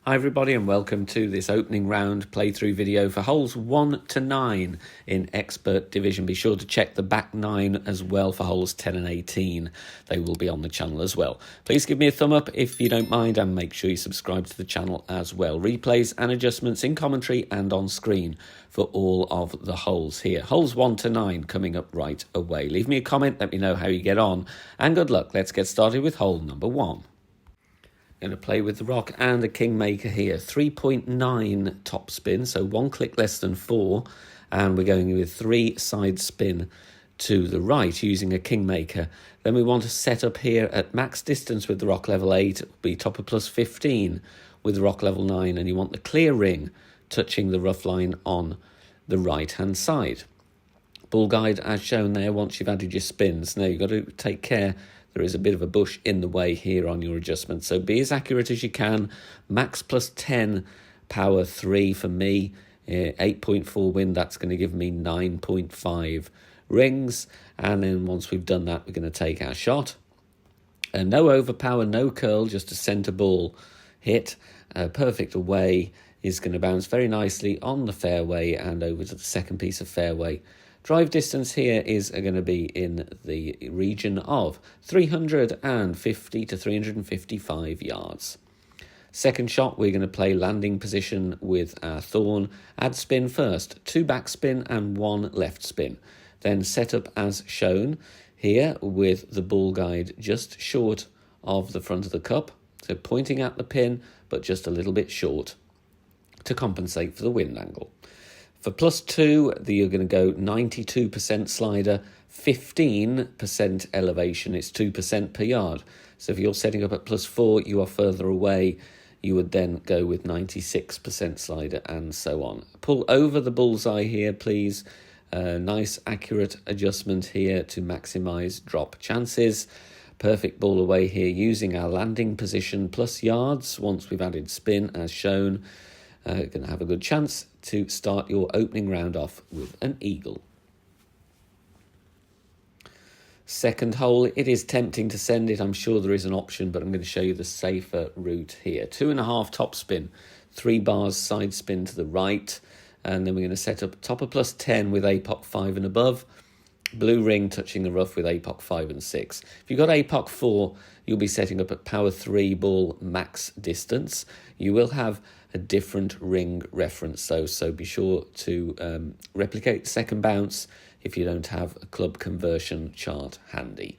Hi everybody and welcome to this opening round playthrough video for holes 1 to 9 in Expert Division. Be sure to check the back 9 as well for holes 10 and 18. They will be on the channel as well. Please give me a thumb up if you don't mind and make sure you subscribe to the channel as well. Replays and adjustments in commentary and on screen for all of the holes here. Holes 1 to 9 coming up right away. Leave me a comment, let me know how you get on, and good luck. Let's get started with hole number 1. Going to play with the rock and a kingmaker here. 3.9 top spin, so 1 click less than 4. And we're going with 3 side spin to the right using a kingmaker. Then we want to set up here at max distance with the rock level 8. It will be top of plus 15 with the rock level 9. And you want the clear ring touching the rough line on the right-hand side. Bull guide as shown there once you've added your spins. Now you've got to take care. There is a bit of a bush in the way here on your adjustment, so be as accurate as you can. Max plus 10, power 3 for me, 8.4 wind, that's going to give me 9.5 rings. And then once we've done that, we're going to take our shot. No overpower, no curl, just a centre ball hit. Perfect away is going to bounce very nicely on the fairway and over to the second piece of fairway. Drive distance here is going to be in the region of 350 to 355 yards. Second shot, we're going to play landing position with our thorn. Add spin first, 2 back spin and 1 left spin. Then set up as shown here with the bull guide just short of the front of the cup. So pointing at the pin, but just a little bit short to compensate for the wind angle. For plus 2, you're going to go 92% slider, 15% elevation. It's 2% per yard. So if you're setting up at plus 4, you are further away. You would then go with 96% slider and so on. Pull over the bullseye here, please. Nice accurate adjustment here to maximize drop chances. Perfect ball away here using our landing position plus yards once we've added spin as shown. Going to have a good chance to start your opening round off with an eagle. Second hole, it is tempting to send it. I'm sure there is an option, but I'm going to show you the safer route here. 2.5 top spin, 3 bars side spin to the right, and then we're going to set up top of plus 10 with APOC 5 and above. Blue ring touching the rough with APOC 5 and 6. If you've got APOC 4, you'll be setting up at power 3 ball max distance. You will have a different ring reference though, so be sure to replicate the second bounce if you don't have a club conversion chart handy.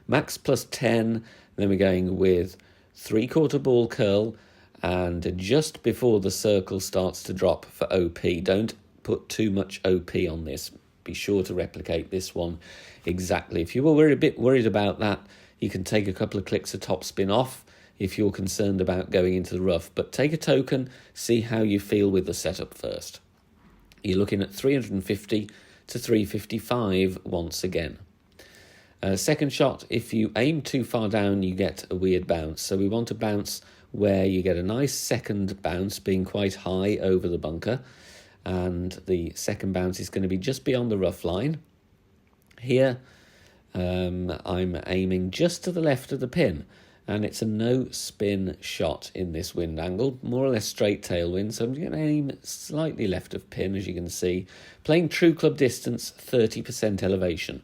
Max plus 10, then we're going with 3/4 ball curl, and just before the circle starts to drop for OP, don't put too much OP on this. Be sure to replicate this one exactly. If you were a bit worried about that, you can take a couple of clicks of top spin off if you're concerned about going into the rough. But take a token, see how you feel with the setup first. You're looking at 350 to 355 once again. Second shot, if you aim too far down, you get a weird bounce. So we want to bounce where you get a nice second bounce being quite high over the bunker. And the second bounce is going to be just beyond the rough line. Here, I'm aiming just to the left of the pin. And it's a no spin shot in this wind angle, more or less straight tailwind. So I'm going to aim slightly left of pin, as you can see. Playing true club distance, 30% elevation.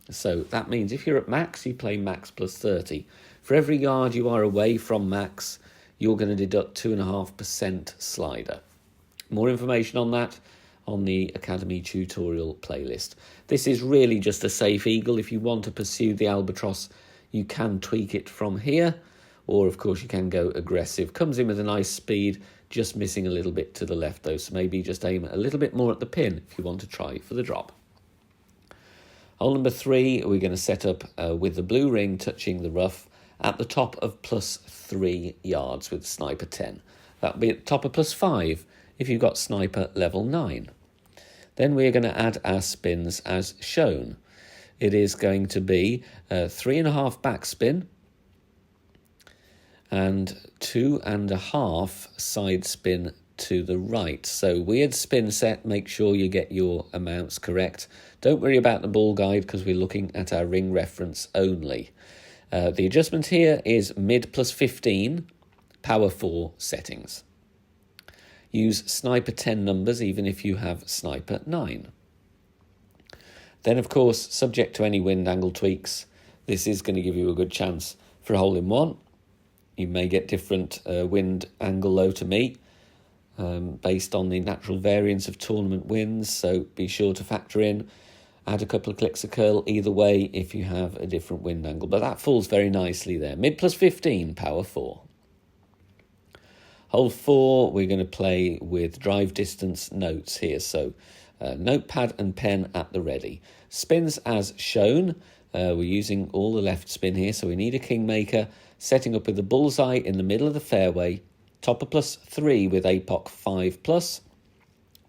So that means if you're at max, you play max plus 30. For every yard you are away from max, you're going to deduct 2.5% slider. More information on that on the Academy tutorial playlist. This is really just a safe eagle. If you want to pursue the albatross, you can tweak it from here, or of course you can go aggressive. Comes in with a nice speed, just missing a little bit to the left though, so maybe just aim a little bit more at the pin if you want to try for the drop. Hole number 3, we're going to set up with the blue ring touching the rough at the top of plus 3 yards with sniper 10. That'll be at the top of plus 5 if you've got sniper level 9. Then we're going to add our spins as shown. It is going to be 3.5 back spin and 2.5 side spin to the right. So weird spin set, make sure you get your amounts correct. Don't worry about the ball guide because we're looking at our ring reference only. The adjustment here is mid plus 15, power 4 settings. Use sniper 10 numbers even if you have sniper 9. Then, of course, subject to any wind angle tweaks, this is going to give you a good chance for a hole-in-one. You may get different wind angle though to me, based on the natural variance of tournament winds, so be sure to factor in, add a couple of clicks of curl either way if you have a different wind angle, but that falls very nicely there. Mid plus 15, power 4. Hole 4, we're going to play with drive distance notes here, so notepad and pen at the ready. Spins as shown. We're using all the left spin here, so we need a kingmaker, setting up with the bullseye in the middle of the fairway, topper plus 3 with APOC 5 plus,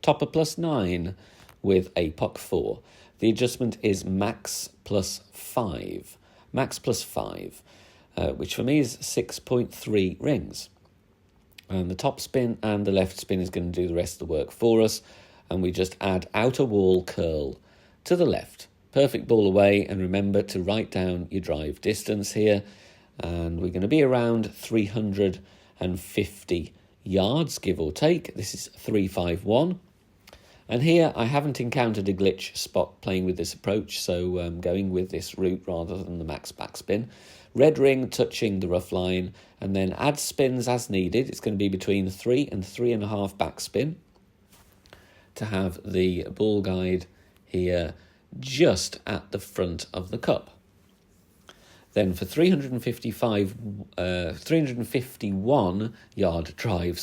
topper plus 9 with APOC 4. The adjustment is max plus 5. Max plus 5, which for me is 6.3 rings. And the top spin and the left spin is going to do the rest of the work for us. And we just add outer wall curl to the left. Perfect ball away, and remember to write down your drive distance here. And we're going to be around 350 yards, give or take. This is 351. And here I haven't encountered a glitch spot playing with this approach, so I'm going with this route rather than the max backspin. Red ring touching the rough line, and then add spins as needed. It's going to be between 3 and 3.5 backspin to have the ball guide here just at the front of the cup. Then for 351 yard drive,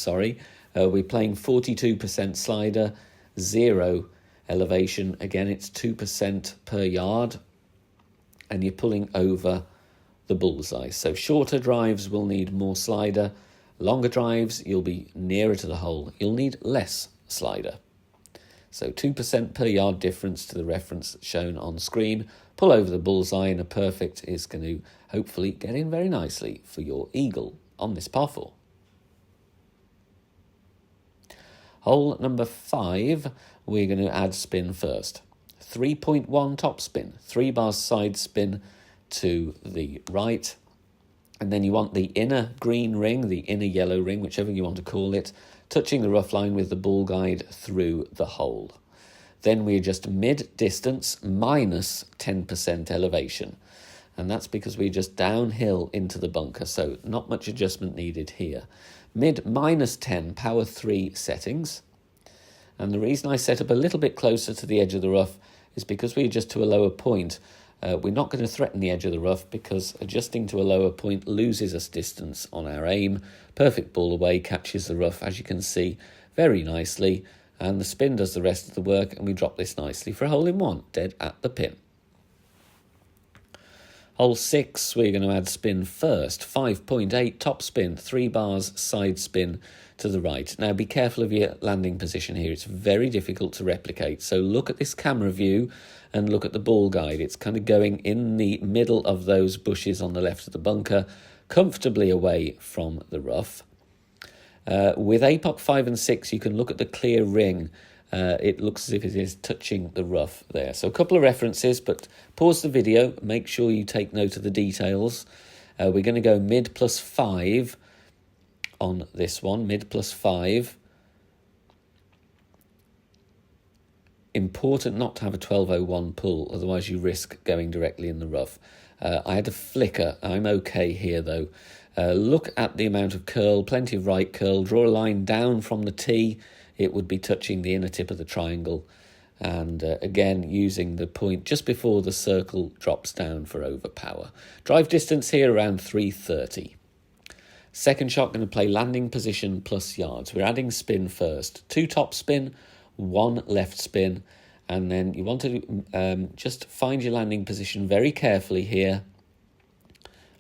we're playing 42% slider, 0 elevation. Again, it's 2% per yard, and you're pulling over the bullseye. So shorter drives will need more slider. Longer drives, you'll be nearer to the hole. You'll need less slider. So 2% per yard difference to the reference shown on screen. Pull over the bullseye, and a perfect is going to hopefully get in very nicely for your eagle on this par 4. Hole number 5, we're going to add spin first. 3.1 top spin, 3 bars side spin to the right. And then you want the inner green ring, the inner yellow ring, whichever you want to call it, touching the rough line with the ball guide through the hole. Then we adjust mid-distance minus 10% elevation. And that's because we adjust downhill into the bunker, so not much adjustment needed here. Mid minus 10, power 3 settings. And the reason I set up a little bit closer to the edge of the rough is because we adjust to a lower point. We're not going to threaten the edge of the rough because adjusting to a lower point loses us distance on our aim. Perfect ball away, catches the rough, as you can see, very nicely. And the spin does the rest of the work, and we drop this nicely for a hole-in-one, dead at the pin. Hole 6, we're going to add spin first. 5.8 top spin, 3 bars side spin to the right. Now be careful of your landing position here. It's very difficult to replicate. So look at this camera view and look at the ball guide. It's kind of going in the middle of those bushes on the left of the bunker, comfortably away from the rough. With APOC 5 and 6, you can look at the clear ring. It looks as if it is touching the rough there. So a couple of references, but pause the video. Make sure you take note of the details. We're going to go mid plus 5 on this one. Mid plus 5. Important not to have a 12:01 pull, otherwise you risk going directly in the rough. I had a flicker. I'm okay here, though. Look at the amount of curl, plenty of right curl. Draw a line down from the tee. It would be touching the inner tip of the triangle. And again, using the point just before the circle drops down for overpower. Drive distance here around 330. Second shot, going to play landing position plus yards. We're adding spin first. 2 top spin, 1 left spin. And then you want to just find your landing position very carefully here.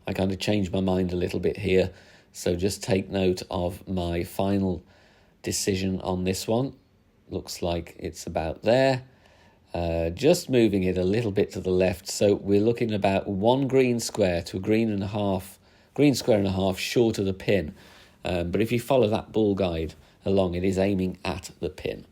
I kind of changed my mind a little bit here. So just take note of my final decision on this one. Looks like it's about there. Just moving it a little bit to the left. So we're looking about 1 green square to a green square and a half short of the pin. But if you follow that ball guide along, it is aiming at the pin.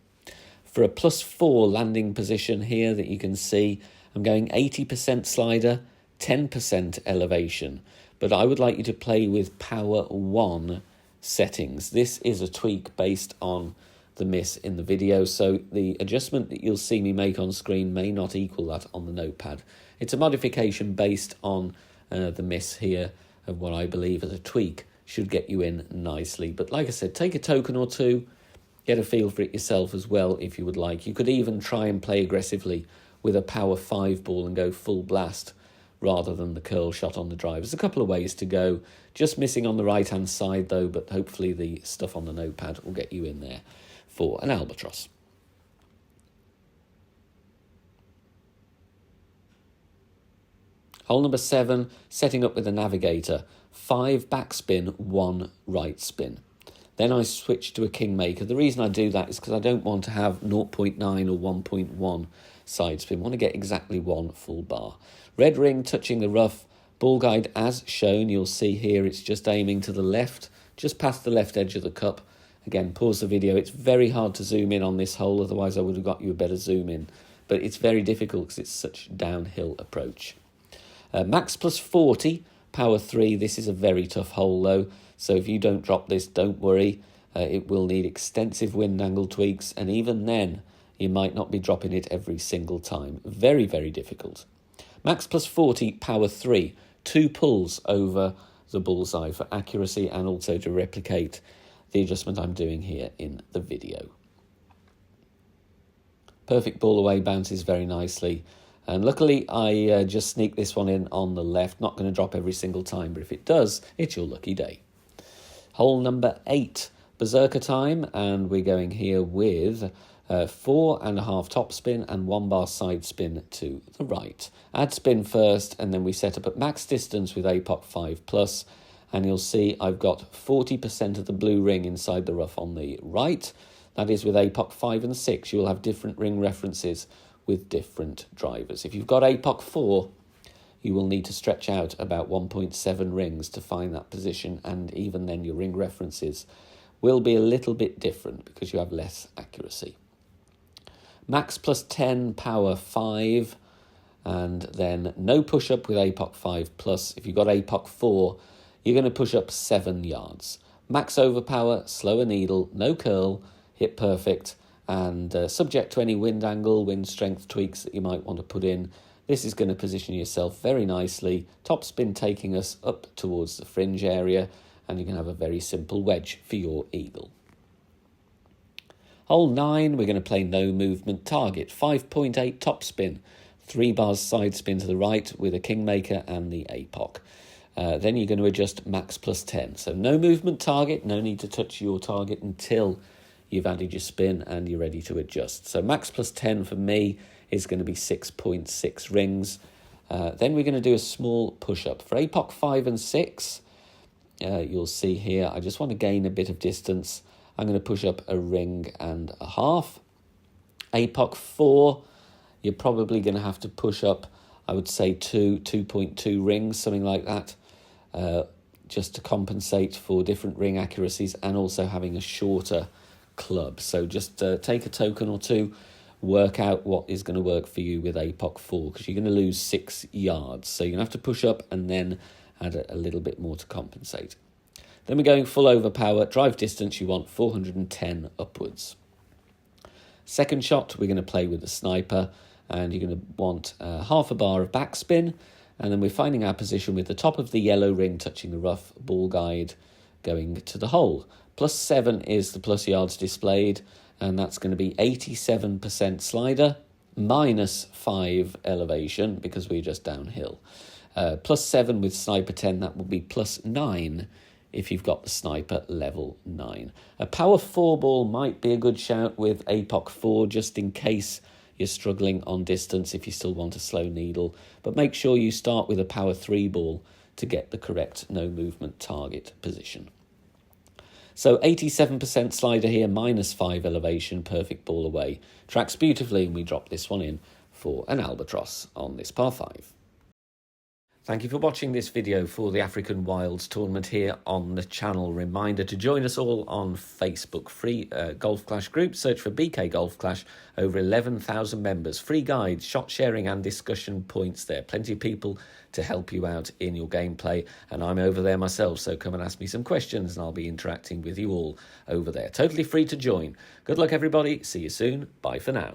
For a plus 4 landing position here that you can see, I'm going 80% slider, 10% elevation. But I would like you to play with power 1 settings. This is a tweak based on the miss in the video, so the adjustment that you'll see me make on screen may not equal that on the notepad. It's a modification based on the miss here of what I believe is a tweak. Should get you in nicely. But like I said, take a token or two, get a feel for it yourself as well if you would like. You could even try and play aggressively with a power 5 ball and go full blast rather than the curl shot on the drive. There's a couple of ways to go. Just missing on the right-hand side, though, but hopefully the stuff on the notepad will get you in there for an albatross. Hole number 7, setting up with a navigator. 5 backspin, 1 right spin. Then I switch to a kingmaker. The reason I do that is because I don't want to have 0.9 or 1.1 side spin. I want to get exactly 1 full bar. Red ring touching the rough. Ball guide as shown. You'll see here it's just aiming to the left, just past the left edge of the cup. Again, pause the video. It's very hard to zoom in on this hole, otherwise I would have got you a better zoom in. But it's very difficult because it's such a downhill approach. Max plus 40, power 3. This is a very tough hole though, so if you don't drop this, don't worry. It will need extensive wind angle tweaks, and even then, you might not be dropping it every single time. Very, very difficult. Max plus 40, power 3. 2 pulls over the bullseye for accuracy and also to replicate the adjustment I'm doing here in the video. Perfect ball away, bounces very nicely. And luckily, I just sneaked this one in on the left. Not going to drop every single time, but if it does, it's your lucky day. Hole number 8, berserker time, and we're going here with 4.5 top spin and 1 bar side spin to the right. Add spin first, and then we set up at max distance with APOC 5+, and you'll see I've got 40% of the blue ring inside the rough on the right. That is with APOC 5 and 6. You'll have different ring references with different drivers. If you've got APOC 4, you will need to stretch out about 1.7 rings to find that position, and even then your ring references will be a little bit different because you have less accuracy. Max plus 10, power 5, and then no push-up with APOC 5+. If you've got APOC 4, you're going to push up 7 yards. Max overpower, slower needle, no curl, hit perfect, and subject to any wind angle, wind strength tweaks that you might want to put in. This is going to position yourself very nicely. Top spin taking us up towards the fringe area, and you can have a very simple wedge for your eagle. Hole 9, we're going to play no movement target. 5.8 top spin, 3 bars side spin to the right with a kingmaker and the APOC. Then you're going to adjust max plus 10. So no movement target, no need to touch your target until you've added your spin and you're ready to adjust. So max plus 10 for me is going to be 6.6 rings. Then we're going to do a small push-up. For APOC 5 and 6, you'll see here, I just want to gain a bit of distance. I'm going to push up a ring and a half. APOC 4, you're probably going to have to push up, I would say 2.2 rings, something like that, just to compensate for different ring accuracies and also having a shorter club. So just take a token or two, work out what is going to work for you with APOC 4, because you're going to lose 6 yards. So you're going to have to push up and then add a little bit more to compensate. Then we're going full overpower. Drive distance, you want 410 upwards. Second shot, we're going to play with the sniper, and you're going to want half a bar of backspin, and then we're finding our position with the top of the yellow ring touching the rough, ball guide going to the hole. Plus 7 is the plus yards displayed, and that's going to be 87% slider, minus 5 elevation, because we're just downhill. Plus 7 with sniper 10, that will be plus 9 if you've got the sniper level 9. A power 4 ball might be a good shout with APOC 4, just in case you're struggling on distance if you still want a slow needle. But make sure you start with a power 3 ball to get the correct no movement target position. So 87% slider here, minus 5 elevation, perfect ball away. Tracks beautifully, and we drop this one in for an albatross on this par 5. Thank you for watching this video for the African Wilds tournament here on the channel. Reminder to join us all on Facebook. Free Golf Clash group. Search for BK Golf Clash. Over 11,000 members. Free guides, shot sharing and discussion points there. Plenty of people to help you out in your gameplay. And I'm over there myself, so come and ask me some questions and I'll be interacting with you all over there. Totally free to join. Good luck, everybody. See you soon. Bye for now.